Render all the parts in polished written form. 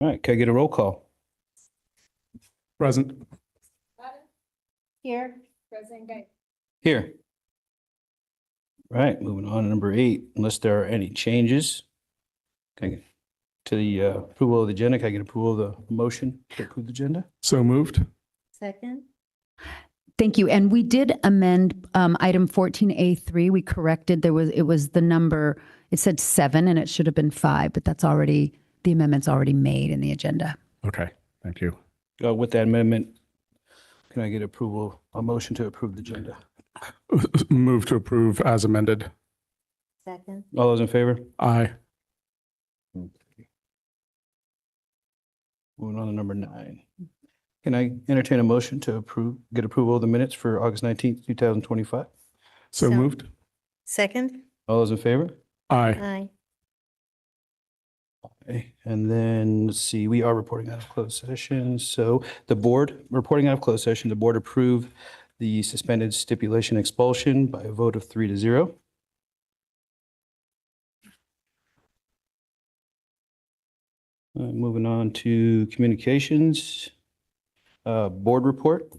All right, can I get a roll call? Present. Here. President Guy. Here. All right, moving on to number 8, unless there are any changes. Can I get to the approval of the agenda? Can I get approval of the motion to approve the agenda? So moved. Second. Thank you. And we did amend item 14A3. We corrected, it was the number, it said 7 and it should have been 5, but that's already, the amendment's already made in the agenda. Okay, thank you. With that amendment, can I get approval, a motion to approve the agenda? Move to approve as amended. Second. All those in favor? Aye. Okay. Moving on to number 9. Can I entertain a motion to get approval of the minutes for August 19th, 2025? So moved. Second. All those in favor? Aye. Aye. Okay, and then let's see, we are reporting out of closed session. So the board, reporting out of closed session, the board approved the suspended stipulation expulsion by a vote of 3-0. Moving on to communications, board report.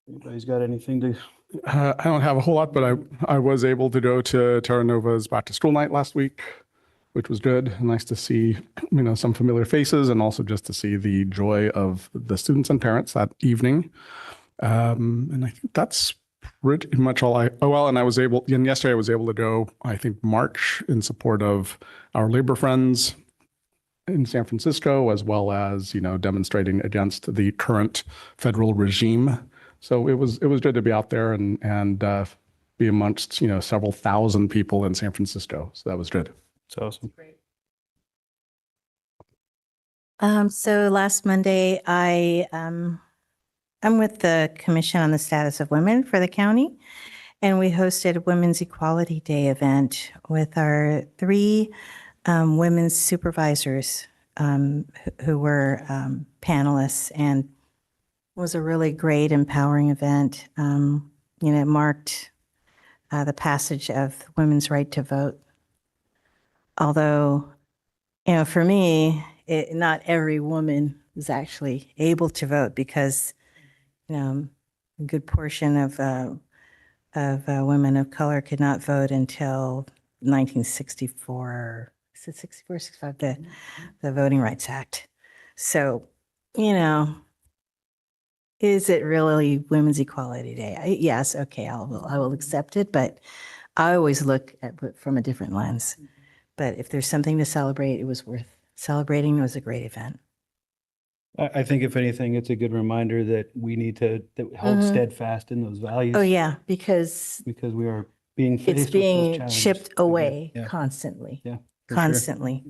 Anybody's got anything to? I don't have a whole lot, but I was able to go to Terra Nova's back to school night last week, which was good. Nice to see, some familiar faces and also just to see the joy of the students and parents that evening. And I think that's pretty much all and yesterday I was able to go, I think, march in support of our labor friends in San Francisco, as well as, demonstrating against the current federal regime. So it was good to be out there and be amongst, several thousand people in San Francisco. So that was good. It's awesome. So last Monday, I'm with the Commission on the Status of Women for the county, and we hosted a Women's Equality Day event with our 3 women's supervisors who were panelists, and it was a really great, empowering event. It marked the passage of women's right to vote. Although, for me, not every woman was actually able to vote because, a good portion of women of color could not vote until 1964. Is it 64, 65? The Voting Rights Act. So, is it really Women's Equality Day? Yes, okay, I will accept it, but I always look at it from a different lens. But if there's something to celebrate, it was worth celebrating. It was a great event. I think if anything, it's a good reminder that we need to hold steadfast in those values. Oh, yeah, because Because we are being faced it's with those being challenges chipped again. away Yeah. constantly, Yeah, for sure. constantly.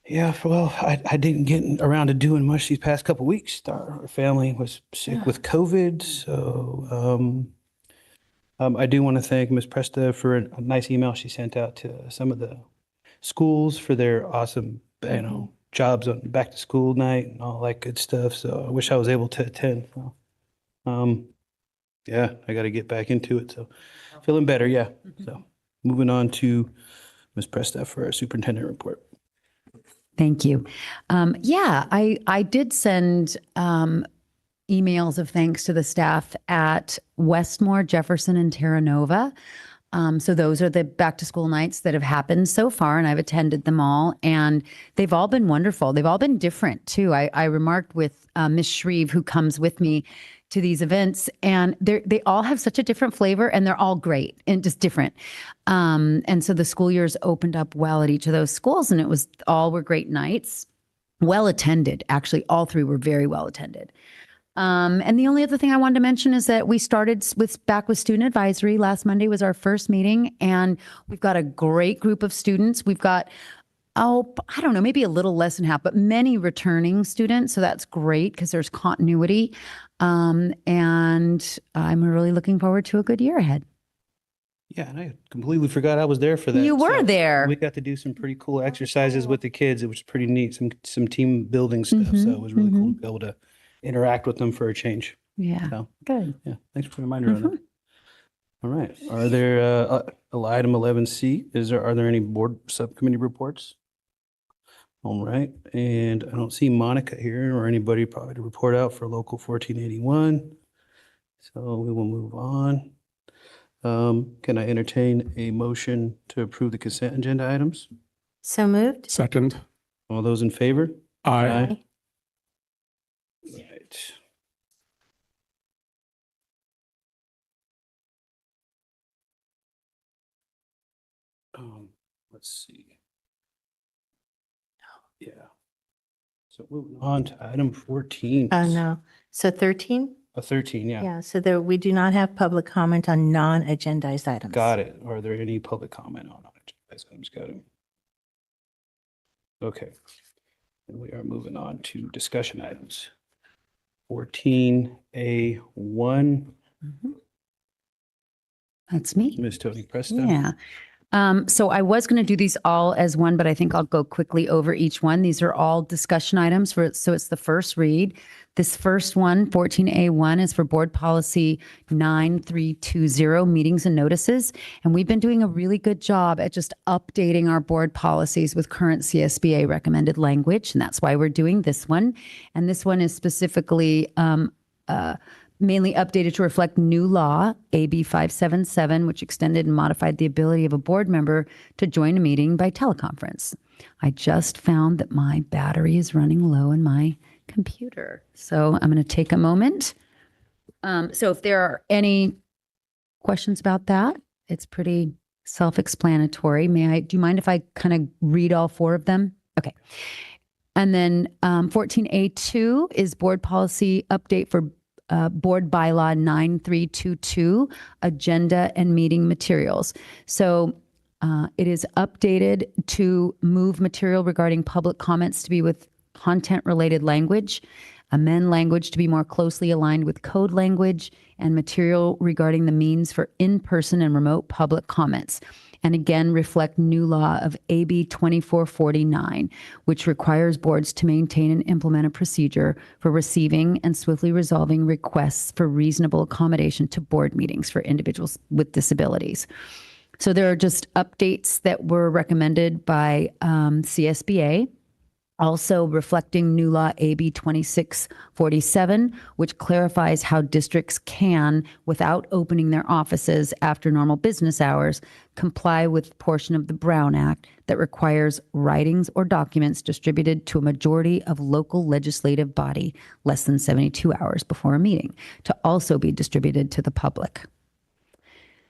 Yeah, well, I didn't get around to doing much these past couple weeks. Our family was sick with COVID, so I do want to thank Ms. Presta for a nice email she sent out to some of the schools for their awesome, jobs on back to school night and all that good stuff. So I wish I was able to attend. So, yeah, I got to get back into it. So feeling better, yeah. So moving on to Ms. Presta for our superintendent report. Thank you. I did send emails of thanks to the staff at Westmore, Jefferson, and Terra Nova. So those are the back to school nights that have happened so far, and I've attended them all, and they've all been wonderful. They've all been different too. I remarked with Ms. Shreve, who comes with me to these events, and they all have such a different flavor, and they're all great and just different. And so the school year's opened up well at each of those schools, and all were great nights, well attended. Actually, all 3 were very well attended. And the only other thing I wanted to mention is that we started back with student advisory. Last Monday was our first meeting, and we've got a great group of students. We've got, I don't know, maybe a little less than half, but many returning students. So that's great because there's continuity. And I'm really looking forward to a good year ahead. Yeah, and I completely forgot I was there for that. You were So there. We got to do some pretty cool exercises with the kids. It was pretty neat, some team building stuff. So it was really cool to be able to interact with them for a change. Yeah, So good. yeah, thanks for the reminder on All right. Are there, item 11C, are there any board subcommittee reports? All right. And I don't see Monica here or anybody probably to report out for local 1481. So we will move on. Can I entertain a motion to approve the consent agenda items? So moved. Second. All those in favor? Aye. Right. Let's see. Yeah. So moving on to item 14. Oh, no. So 13? 13, yeah. Yeah, so there, we do not have public comment on non-agendized items. Got it. Are there any public comment on it? Items? Got it. Okay. And we are moving on to discussion items. 14A1, That's me. Ms. Tony Presta. Yeah. So I was going to do these all as one, but I think I'll go quickly over each one. These are all discussion items so it's the first read. This first one, 14A1, is for board policy 9320, meetings and notices. And we've been doing a really good job at just updating our board policies with current CSBA recommended language. And that's why we're doing this one. And this one is specifically mainly updated to reflect new law, AB 577, which extended and modified the ability of a board member to join a meeting by teleconference. I just found that my battery is running low in my computer. So I'm going to take a moment. So if there are any questions about that, it's pretty self-explanatory. Do you mind if I kind of read all four of them? Okay. And then 14A2 is board policy update for Board Bylaw 9322, agenda and meeting materials. So it is updated to move material regarding public comments to be with content-related language, amend language to be more closely aligned with code language, and material regarding the means for in-person and remote public comments. And again, reflect new law of AB 2449, which requires boards to maintain and implement a procedure for receiving and swiftly resolving requests for reasonable accommodation to board meetings for individuals with disabilities. So there are just updates that were recommended by CSBA. Also reflecting new law AB 2647, which clarifies how districts can, without opening their offices after normal business hours, comply with portion of the Brown Act that requires writings or documents distributed to a majority of local legislative body less than 72 hours before a meeting to also be distributed to the public.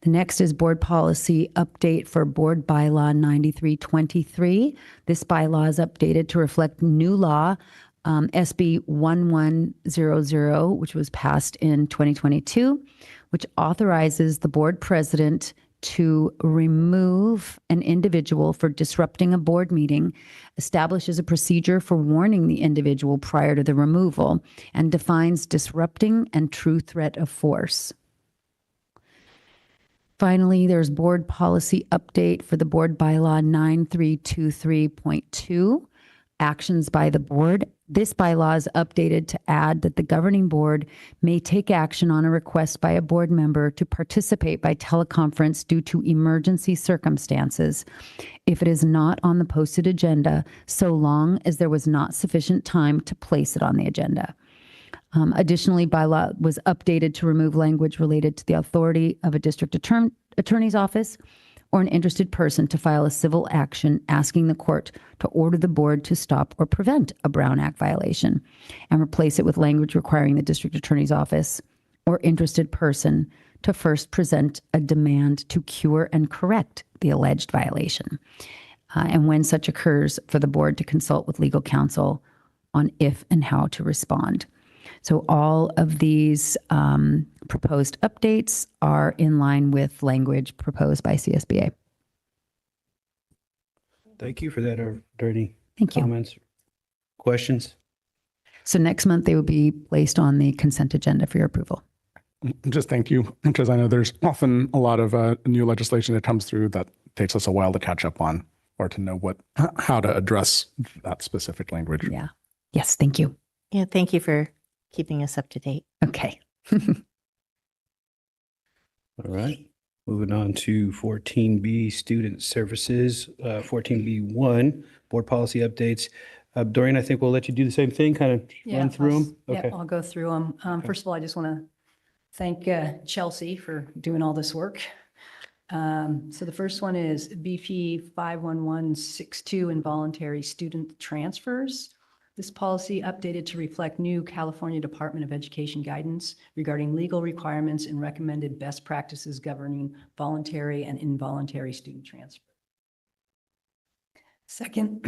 The next is board policy update for Board Bylaw 9323. This bylaw is updated to reflect new law, SB 1100, which was passed in 2022, which authorizes the board president to remove an individual for disrupting a board meeting, establishes a procedure for warning the individual prior to the removal, and defines disrupting and true threat of force. Finally, there's board policy update for the board bylaw 9323.2, actions by the board. This bylaw is updated to add that the governing board may take action on a request by a board member to participate by teleconference due to emergency circumstances if it is not on the posted agenda, so long as there was not sufficient time to place it on the agenda. Additionally, bylaw was updated to remove language related to the authority of a district attorney's office or an interested person to file a civil action asking the court to order the board to stop or prevent a Brown Act violation, and replace it with language requiring the district attorney's office or interested person to first present a demand to cure and correct the alleged violation. And when such occurs, for the board to consult with legal counsel on if and how to respond. So all of these proposed updates are in line with language proposed by CSBA. Thank you for that. Are there any Thank you. comments, questions? So next month, they will be placed on the consent agenda for your approval. Just thank you, because I know there's often a lot of new legislation that comes through that takes us a while to catch up on or to know how to address that specific language. Yeah. Yes, thank you. Yeah, thank you for keeping us up to date. Okay. All right. Moving on to 14B, Student Services, 14B1, Board Policy Updates. Doreen, I think we'll let you do the same thing, kind of run through them. Yeah, Okay. I'll go through them. First of all, I just want to thank Chelsea for doing all this work. So the first one is BP 51162, involuntary student transfers. This policy updated to reflect new California Department of Education guidance regarding legal requirements and recommended best practices governing voluntary and involuntary student transfer. Second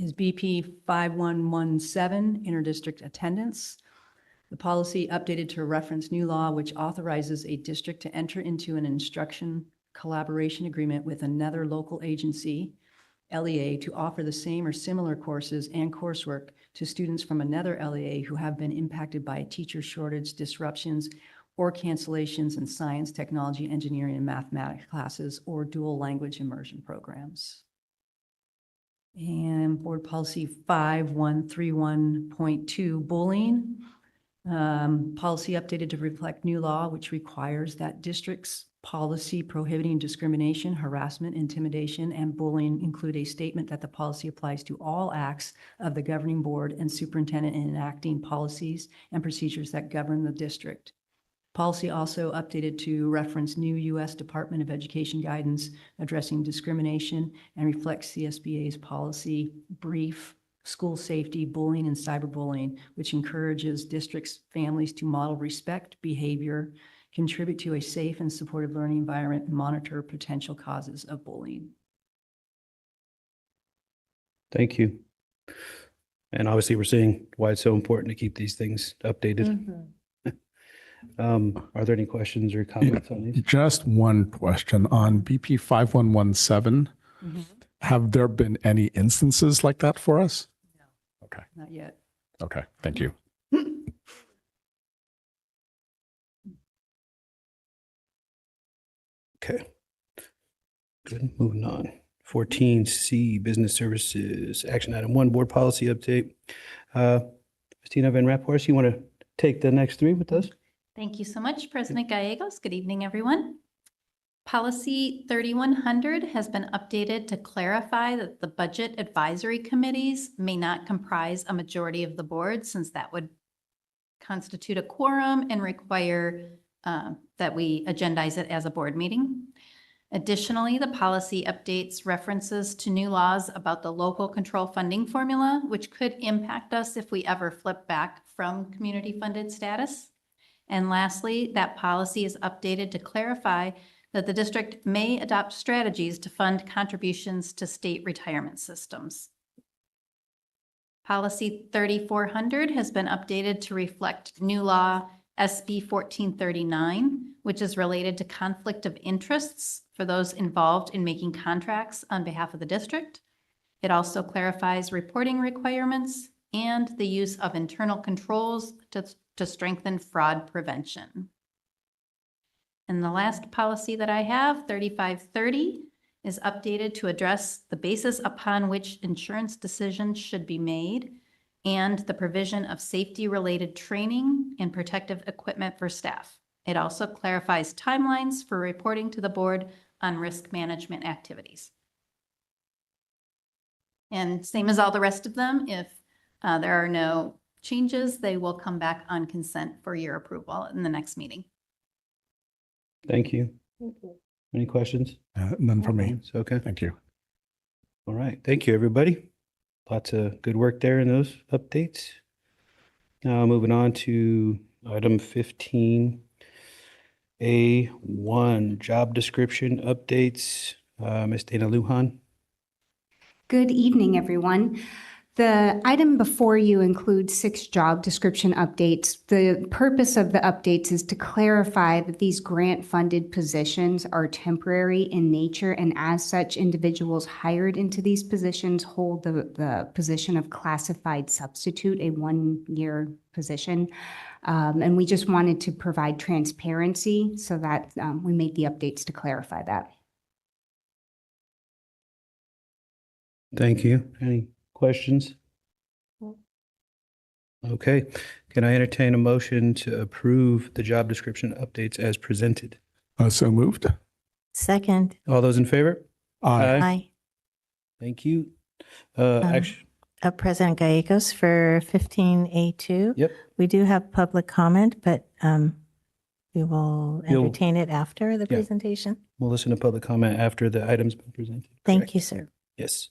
is BP 5117, interdistrict attendance. The policy updated to reference new law which authorizes a district to enter into an instruction collaboration agreement with another local agency, LEA, to offer the same or similar courses and coursework to students from another LEA who have been impacted by a teacher shortage, disruptions, or cancellations in science, technology, engineering, and mathematics classes, or dual language immersion programs. And Board Policy 5131.2, bullying. Policy updated to reflect new law, which requires that districts' policy prohibiting discrimination, harassment, intimidation, and bullying include a statement that the policy applies to all acts of the governing board and superintendent in enacting policies and procedures that govern the district. Policy also updated to reference new U.S. Department of Education guidance addressing discrimination and reflects CSBA's policy brief, school safety, bullying, and cyberbullying, which encourages districts' families to model respect, behavior, contribute to a safe and supportive learning environment, and monitor potential causes of bullying. Thank you. And obviously, we're seeing why it's so important to keep these things updated. Are there any questions or comments on these? Just one question on BP 5117. Have there been any instances like that for us? No. Okay. Not yet. Okay. Thank you. Okay. Good, moving on. 14C, Business Services, Action Item 1, Board Policy Update. Christina Van Raphorst, you want to take the next three with us? Thank you so much, President Gallegos. Good evening, everyone. Policy 3100 has been updated to clarify that the budget advisory committees may not comprise a majority of the board, since that would constitute a quorum and require that we agendize it as a board meeting. Additionally, the policy updates references to new laws about the local control funding formula, which could impact us if we ever flip back from community funded status. And lastly, that policy is updated to clarify that the district may adopt strategies to fund contributions to state retirement systems. Policy 3400 has been updated to reflect new law SB 1439, which is related to conflict of interests for those involved in making contracts on behalf of the district. It also clarifies reporting requirements and the use of internal controls to strengthen fraud prevention. And the last policy that I have, 3530, is updated to address the basis upon which insurance decisions should be made and the provision of safety-related training and protective equipment for staff. It also clarifies timelines for reporting to the board on risk management activities. And same as all the rest of them, if there are no changes, they will come back on consent for your approval in the next meeting. Thank you. Any questions? None for me. It's okay. Thank you. All right. Thank you, everybody. Lots of good work there in those updates. Now moving on to item 15A1, job description updates. Ms. Dana Lujan. Good evening, everyone. The item before you includes 6 job description updates. The purpose of the updates is to clarify that these grant-funded positions are temporary in nature, and as such, individuals hired into these positions hold the position of classified substitute, a 1-year position. And we just wanted to provide transparency, so that we made the updates to clarify that. Thank you. Any questions? Okay. Can I entertain a motion to approve the job description updates as presented? So moved. Second. All those in favor? Aye. Aye. Thank you. Um, Actually, President Gallegos for 15A2. yep. We do have public comment, but we will You'll- entertain it after the Yeah. presentation. We'll listen to public comment after the item's been presented. Thank you, sir. Yes.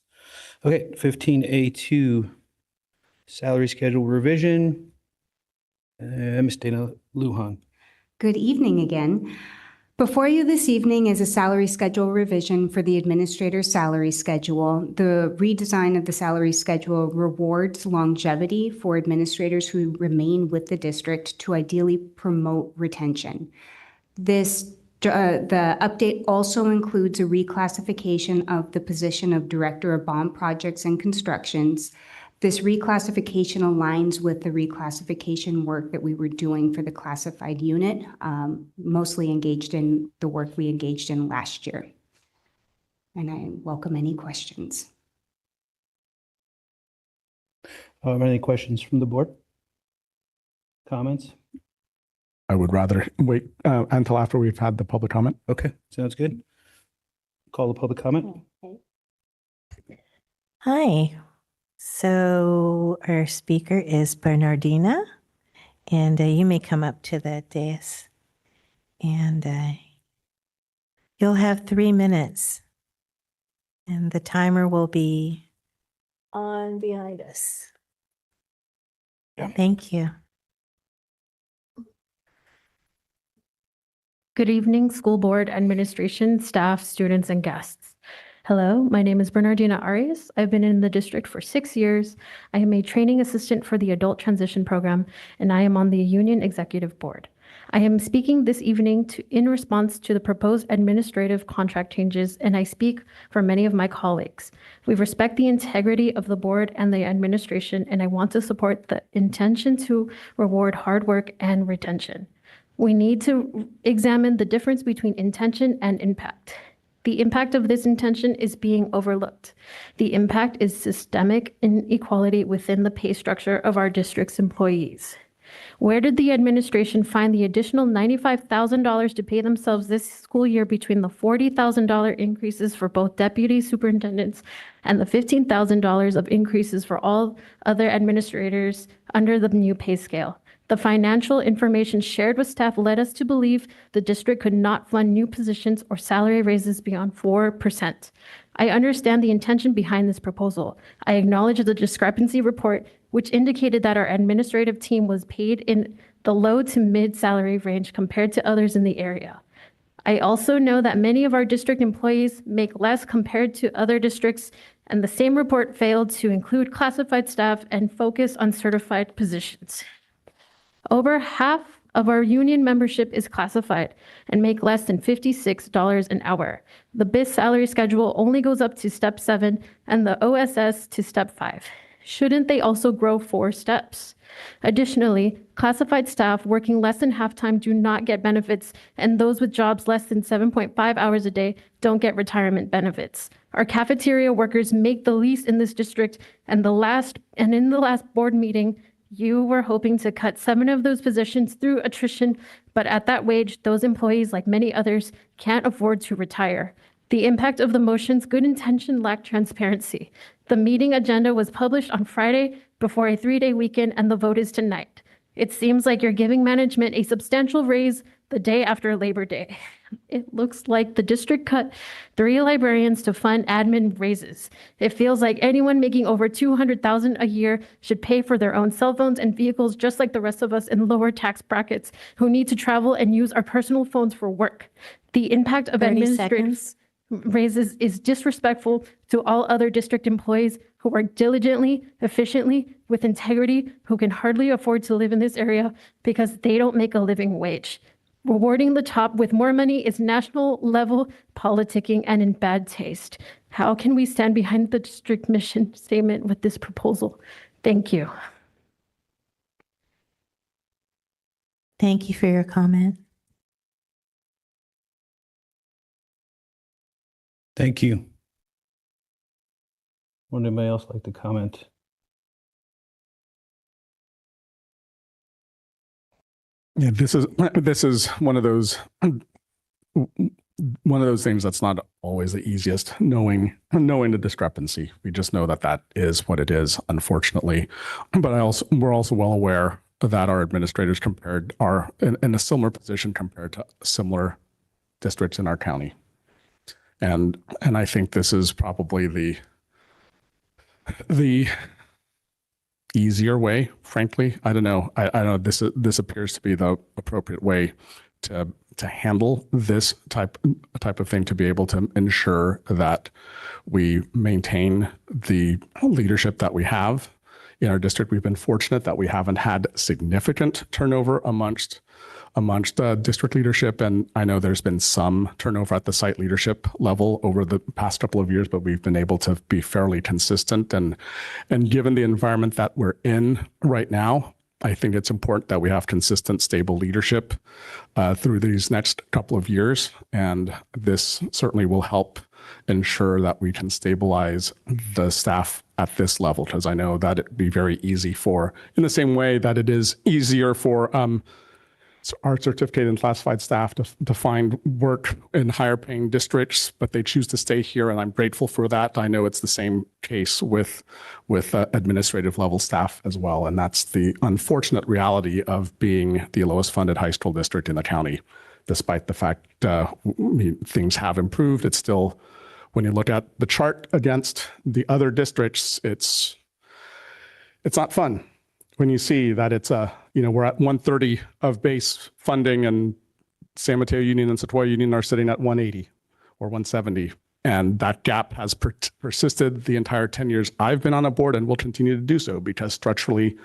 Okay, 15A2, salary schedule revision. Ms. Dana Lujan. Good evening again. Before you this evening is a salary schedule revision for the administrator's salary schedule. The redesign of the salary schedule rewards longevity for administrators who remain with the district to ideally promote retention. The update also includes a reclassification of the position of Director of Bond Projects and Constructions. This reclassification aligns with the reclassification work that we were doing for the classified unit, mostly engaged in the work we engaged in last year. And I welcome any questions. Any questions from the board? Comments? I would rather wait until after we've had the public comment. Okay, sounds good. Call the public comment. Hi. So our speaker is Bernardina, and you may come up to the dais. And you'll have 3 minutes. And the timer will be on behind us. Yeah. Thank you. Good evening, school board, administration, staff, students, and guests. Hello, my name is Bernardina Arias. I've been in the district for 6 years. I am a training assistant for the Adult Transition Program, and I am on the Union Executive Board. I am speaking this evening in response to the proposed administrative contract changes, and I speak for many of my colleagues. We respect the integrity of the board and the administration, and I want to support the intention to reward hard work and retention. We need to examine the difference between intention and impact. The impact of this intention is being overlooked. The impact is systemic inequality within the pay structure of our district's employees. Where did the administration find the additional $95,000 to pay themselves this school year between the $40,000 increases for both deputy superintendents and the $15,000 of increases for all other administrators under the new pay scale? The financial information shared with staff led us to believe the district could not fund new positions or salary raises beyond 4%. I understand the intention behind this proposal. I acknowledge the discrepancy report, which indicated that our administrative team was paid in the low to mid salary range compared to others in the area. I also know that many of our district employees make less compared to other districts, and the same report failed to include classified staff and focus on certified positions. Over half of our union membership is classified and make less than $56 an hour. The BIS salary schedule only goes up to step 7 and the OSS to step 5. Shouldn't they also grow 4 steps? Additionally, classified staff working less than half-time do not get benefits, and those with jobs less than 7.5 hours a day don't get retirement benefits. Our cafeteria workers make the least in this district, and in the last board meeting, you were hoping to cut 7 of those positions through attrition, but at that wage, those employees, like many others, can't afford to retire. The impact of the motion's good intention lacked transparency. The meeting agenda was published on Friday before a 3-day weekend, and the vote is tonight. It seems like you're giving management a substantial raise the day after Labor Day. It looks like the district cut 3 librarians to fund admin raises. It feels like anyone making over $200,000 a year should pay for their own cell phones and vehicles, just like the rest of us in lower tax brackets who need to travel and use our personal phones for work. The impact of 30 administrative seconds. raises is disrespectful to all other district employees who work diligently, efficiently, with integrity, who can hardly afford to live in this area because they don't make a living wage. Rewarding the top with more money is national level politicking and in bad taste. How can we stand behind the district mission statement with this proposal? Thank you. Thank you for your comment. Thank you. Would anybody else like to comment? Yeah, this is one of those one of those things that's not always the easiest, knowing the discrepancy. We just know that that is what it is, unfortunately. But we're also well aware that our administrators are in a similar position compared to similar districts in our county. And I think this is probably the easier way, frankly. I don't know. I know this appears to be the appropriate way to handle this type of thing, to be able to ensure that we maintain the leadership that we have in our district. We've been fortunate that we haven't had significant turnover amongst district leadership. And I know there's been some turnover at the site leadership level over the past couple of years, but we've been able to be fairly consistent. And given the environment that we're in right now, I think it's important that we have consistent, stable leadership through these next couple of years. And this certainly will help ensure that we can stabilize the staff at this level, because I know that it'd be very easy in the same way that it is easier for our certificated and classified staff to find work in higher paying districts, but they choose to stay here. And I'm grateful for that. I know it's the same case with administrative level staff as well. And that's the unfortunate reality of being the lowest funded high school district in the county. Despite the fact things have improved, it's still, when you look at the chart against the other districts, it's not fun. When you see that it's we're at 130 of base funding, and San Mateo Union and Sequoia Union are sitting at 180 or 170. And that gap has persisted the entire 10 years I've been on a board, and will continue to do so, because structurally,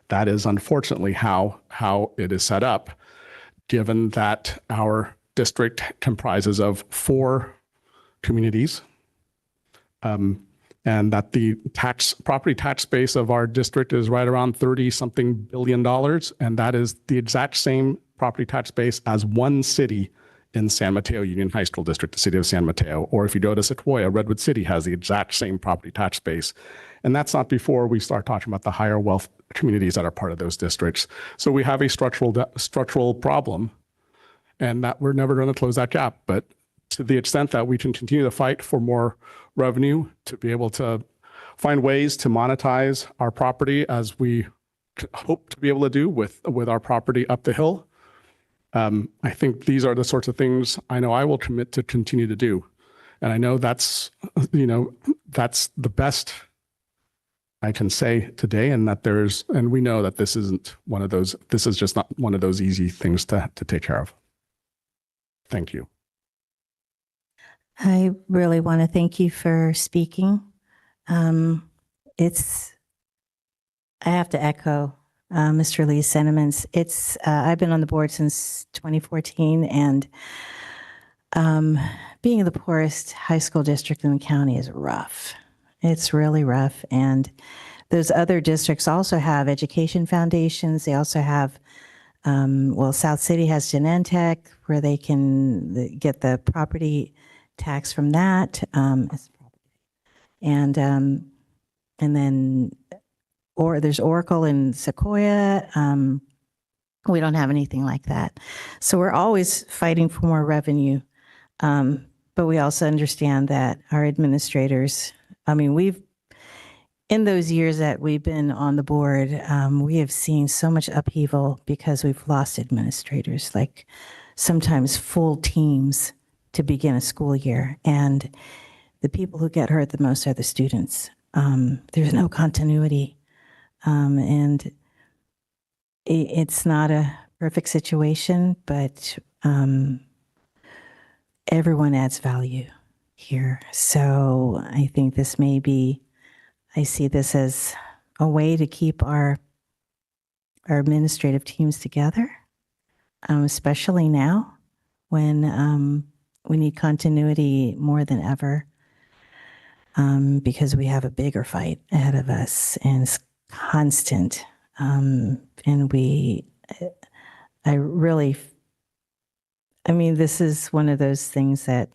that is unfortunately how it is set up, given that our district comprises of 4 communities, and that the property tax base of our district is right around $30-something billion. And that is the exact same property tax base as one city in San Mateo Union High School District, the city of San Mateo. Or if you go to Sequoia, Redwood City has the exact same property tax base. And that's not before we start talking about the higher wealth communities that are part of those districts. So we have a structural problem, and that we're never going to close that gap. But to the extent that we can continue to fight for more revenue, to be able to find ways to monetize our property, as we hope to be able to do with our property up the hill, I think these are the sorts of things I know I will commit to continue to do. And I know that's the best I can say today, and we know that this is just not one of those easy things to take care of. Thank you. I really want to thank you for speaking. I have to echo Mr. Lee's sentiments. I've been on the board since 2014, and being the poorest high school district in the county is rough. It's really rough. And those other districts also have education foundations. They also have, South City has Genentech, where they can get the property tax from that. And then there's Oracle in Sequoia. We don't have anything like that. So we're always fighting for more revenue. But we also understand that our administrators, in those years that we've been on the board, we have seen so much upheaval because we've lost administrators, like sometimes full teams to begin a school year. And the people who get hurt the most are the students. There's no continuity. And it's not a perfect situation, but everyone adds value here. So I think I see this as a way to keep our administrative teams together, especially now when we need continuity more than ever, because we have a bigger fight ahead of us, and it's constant. This is one of those things that,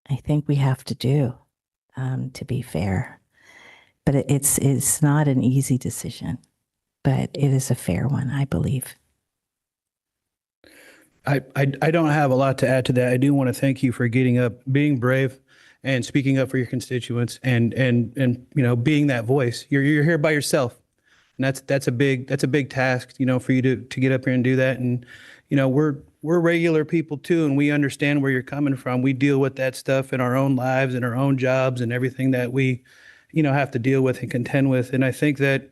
I think we have to do, to be fair. But it's not an easy decision, but it is a fair one, I believe. I don't have a lot to add to that. I do want to thank you for getting up, being brave, and speaking up for your constituents, and being that voice. You're here by yourself, and that's a big task, for you to get up here and do that. And we're regular people too, and we understand where you're coming from. We deal with that stuff in our own lives and our own jobs and everything that we have to deal with and contend with. And I think that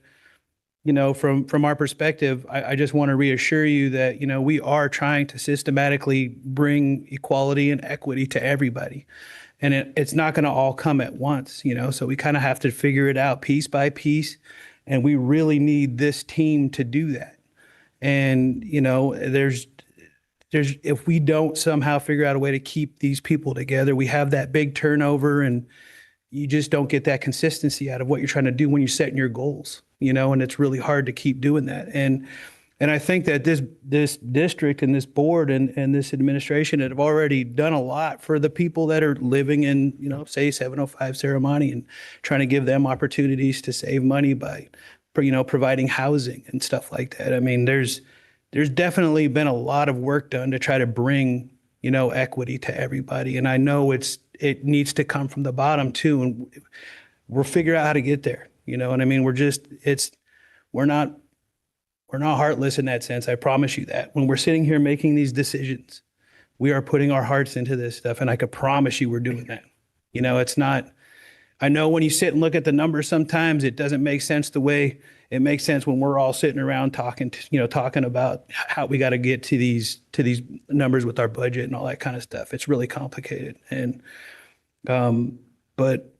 from our perspective, I just want to reassure you that, we are trying to systematically bring equality and equity to everybody. And it's not going to all come at once, so we kind of have to figure it out piece by piece. And we really need this team to do that. And, there's if we don't somehow figure out a way to keep these people together, we have that big turnover, and you just don't get that consistency out of what you're trying to do when you're setting your goals, and it's really hard to keep doing that. And I think that this district and this board and this administration have already done a lot for the people that are living in, say 705 Serramonte, and trying to give them opportunities to save money by, providing housing and stuff like that. I mean, there's definitely been a lot of work done to try to bring, equity to everybody. And I know it needs to come from the bottom too. And we'll figure out how to get there. You know what I mean? We're not heartless in that sense. I promise you that. When we're sitting here making these decisions, we are putting our hearts into this stuff. And I could promise you we're doing that. It's not, I know when you sit and look at the numbers, sometimes it doesn't make sense the way it makes sense when we're all sitting around talking about how we got to get to these numbers with our budget and all that kind of stuff. It's really complicated. And, but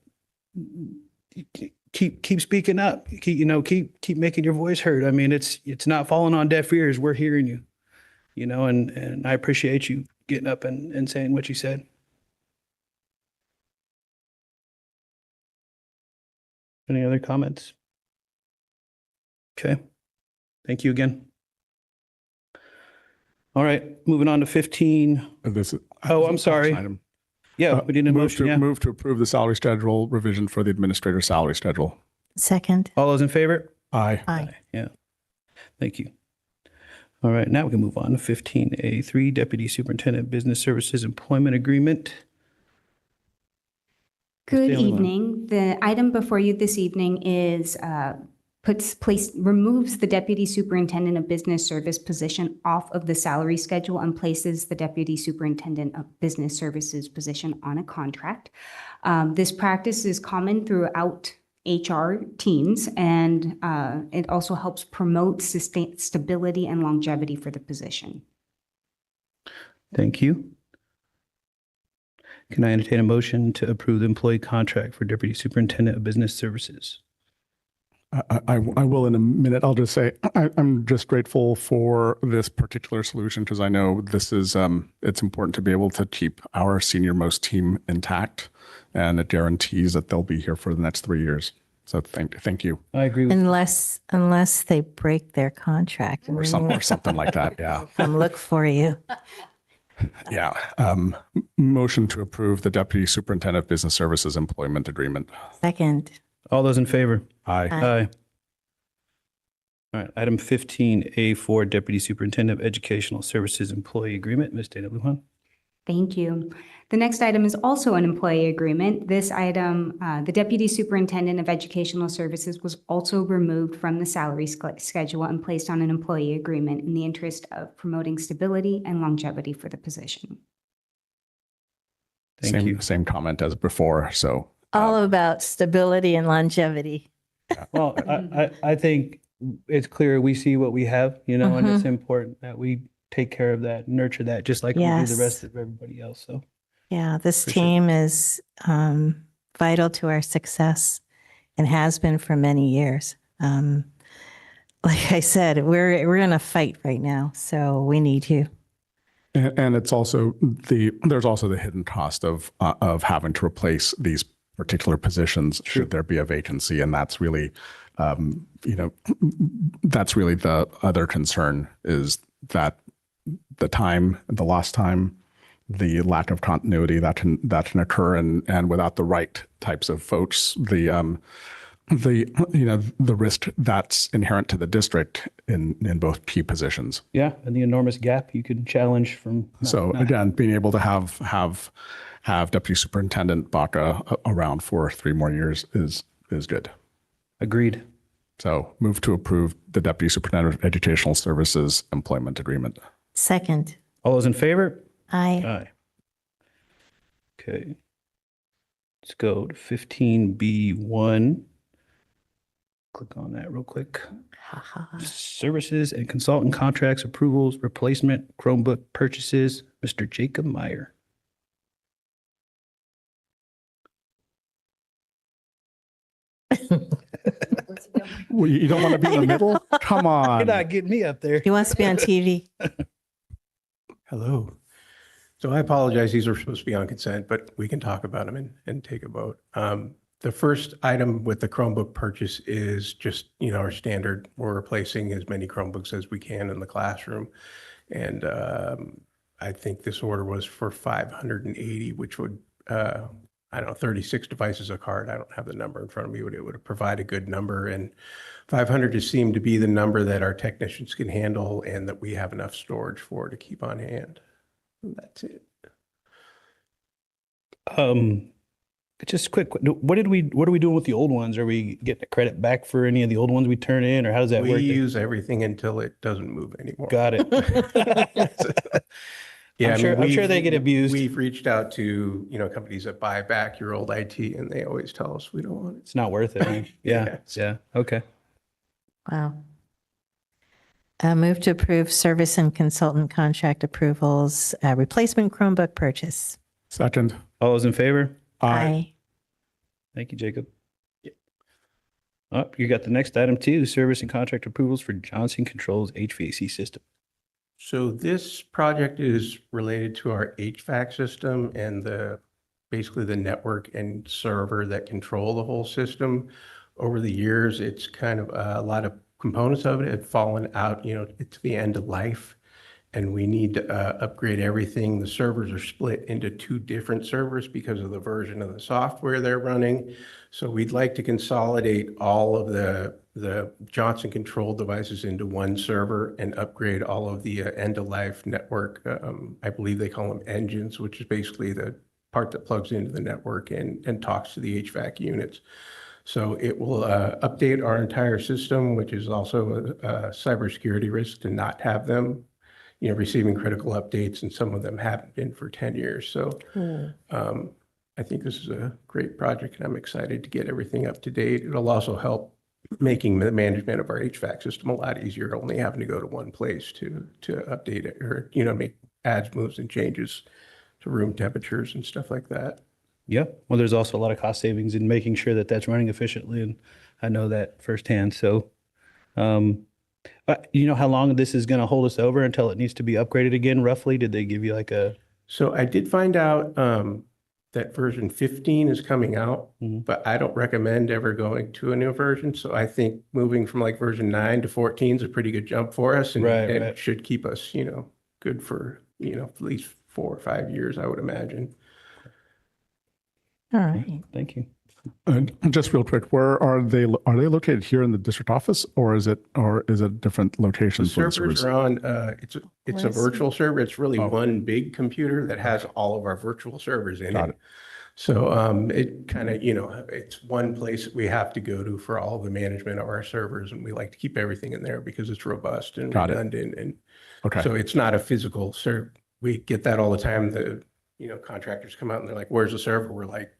keep speaking up, keep making your voice heard. I mean, it's not falling on deaf ears. We're hearing you, and I appreciate you getting up and saying what you said. Any other comments? Okay. Thank you again. All right, moving on to 15. Oh, I'm sorry. Item. Yeah, we did a motion. Yeah. Move to approve the salary schedule revision for the administrator's salary schedule. Second. All those in favor? Aye. Aye. Yeah. Thank you. All right, now we can move on to 15A3, Deputy Superintendent Business Services Employment Agreement. Good Daly. evening. The item before you this evening is removes the Deputy Superintendent of Business Service position off of the salary schedule and places the Deputy Superintendent of Business Services position on a contract. This practice is common throughout HR teams, and it also helps promote stability and longevity for the position. Thank you. Can I entertain a motion to approve the employee contract for Deputy Superintendent of Business Services? I will in a minute. I'll just say I'm just grateful for this particular solution because I know this is it's important to be able to keep our senior-most team intact, and it guarantees that they'll be here for the next 3 years. So thank you. I agree with Unless they break their contract. Or something like that. Yeah. Come look for you. Yeah. Motion to approve the Deputy Superintendent of Business Services Employment Agreement. Second. all those in favor. Aye. Aye. All right, item 15A4, Deputy Superintendent of Educational Services Employee Agreement. Ms. Dana Lujan. Thank you. The next item is also an employee agreement. This item, the Deputy Superintendent of Educational Services was also removed from the salary schedule and placed on an employee agreement in the interest of promoting stability and longevity for the position. Thank you. Same comment as before. So All about stability and longevity. Well, I think it's clear we see what we have, and it's important that we take care of that, nurture that, just like we do the rest of everybody else. So, Yeah, this For sure. team is vital to our success and has been for many years. Like I said, we're in a fight right now, so we need you. and it's also there's also the hidden cost of having to replace these particular positions should there be a vacancy, and that's really that's really the other concern is that the lost time, the lack of continuity that can occur, and without the right types of folks, the risk that's inherent to the district in both key positions. Yeah, and the enormous gap you could challenge from. So again, being able to have Deputy Superintendent Baca around for 3 more years is good. Agreed. So move to approve the Deputy Superintendent of Educational Services employment agreement. Second. All those in favor? Aye. Aye. Okay. Let's go to 15B1. Click on that real quick. Services and consultant contracts, approvals, replacement, Chromebook purchases, Mr. Jacob Meyer. Well, you don't want to be in the middle? Come You're on. not getting me up there. He wants to be on TV. Hello. So I apologize, these are supposed to be on consent, but we can talk about them and take a vote. The first item with the Chromebook purchase is just, our standard. We're replacing as many Chromebooks as we can in the classroom. And I think this order was for 580, which would, 36 devices a card. I don't have the number in front of me, but it would provide a good number. And 500 just seemed to be the number that our technicians can handle and that we have enough storage for to keep on hand. That's it. Just quick, what are we doing with the old ones? Are we getting a credit back for any of the old ones we turn in, or how does that We work? use everything until it doesn't move anymore. Got it. Yeah, I'm sure they get abused. We've reached out to, companies that buy back your old IT and they always tell us we don't want it. It's not worth it. Yeah. Yeah. Okay. Wow. Move to approve service and consultant contract approvals, replacement Chromebook purchase. Second. All those in favor? Aye. Thank you, Jacob. Oh, you got the next item too, service and contract approvals for Johnson Controls HVAC system. So this project is related to our HVAC system and basically the network and server that control the whole system. Over the years, it's kind of a lot of components of it have fallen out, it's the end of life. And we need to upgrade everything. The servers are split into 2 different servers because of the version of the software they're running. So we'd like to consolidate all of the Johnson control devices into 1 server and upgrade all of the end-of-life network. I believe they call them engines, which is basically the part that plugs into the network and talks to the HVAC units. So it will update our entire system, which is also a cybersecurity risk to not have them receiving critical updates, and some of them haven't been for 10 years. So I think this is a great project, and I'm excited to get everything up to date. It'll also help making the management of our HVAC system a lot easier, only having to go to one place to update it or, make adds, moves, and changes to room temperatures and stuff like that. Yeah. Well, there's also a lot of cost savings in making sure that that's running efficiently, and I know that firsthand. So, you know how long this is going to hold us over until it needs to be upgraded again, roughly? Did they give you like a? So I did find out that version 15 is coming out, but I don't recommend ever going to a new version. So I think moving from like version 9 to 14 is a pretty good jump for us, and it should keep us, good for, at least 4 or 5 years, I would imagine. All right. Thank you. And just real quick, where are they located here in the district office, or is it different locations? The servers are on, it's a virtual server. It's really one big computer that has all of our virtual servers in it. So it kind of, it's one place that we have to go to for all of the management of our servers, and we like to keep everything in there because it's robust and redundant. And so it's not a physical server. We get that all the time. The contractors come out and they're like, "Where's the server?" We're like,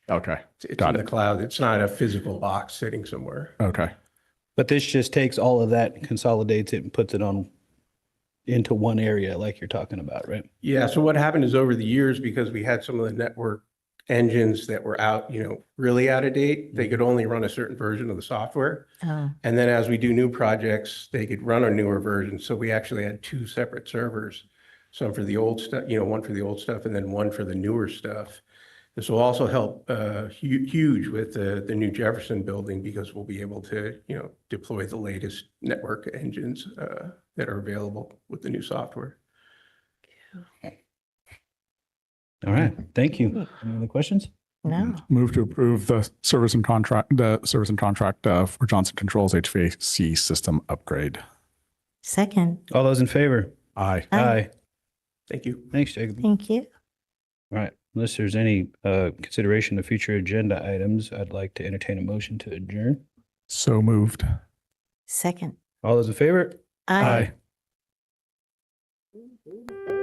okay, it's in the cloud. It's not a physical box sitting somewhere. Okay. But this just takes all of that and consolidates it and puts it into one area like you're talking about, right? Yeah. So what happened is over the years, because we had some of the network engines that were out, really out of date, they could only run a certain version of the software. And then as we do new projects, they could run a newer version. So we actually had 2 separate servers. Some for the old stuff, one for the old stuff, and then one for the newer stuff. This will also help huge with the new Jefferson building, because we'll be able to, deploy the latest network engines that are available with the new software. All right. Thank you. Any other questions? No. Move to approve the service and contract for Johnson Controls HVAC system upgrade. Second. All those in favor? Aye. Aye. Thank you. Thanks, Jacob. Thank you. All right. Unless there's any consideration of future agenda items, I'd like to entertain a motion to adjourn. So moved. Second. All those in favor? Aye. Aye.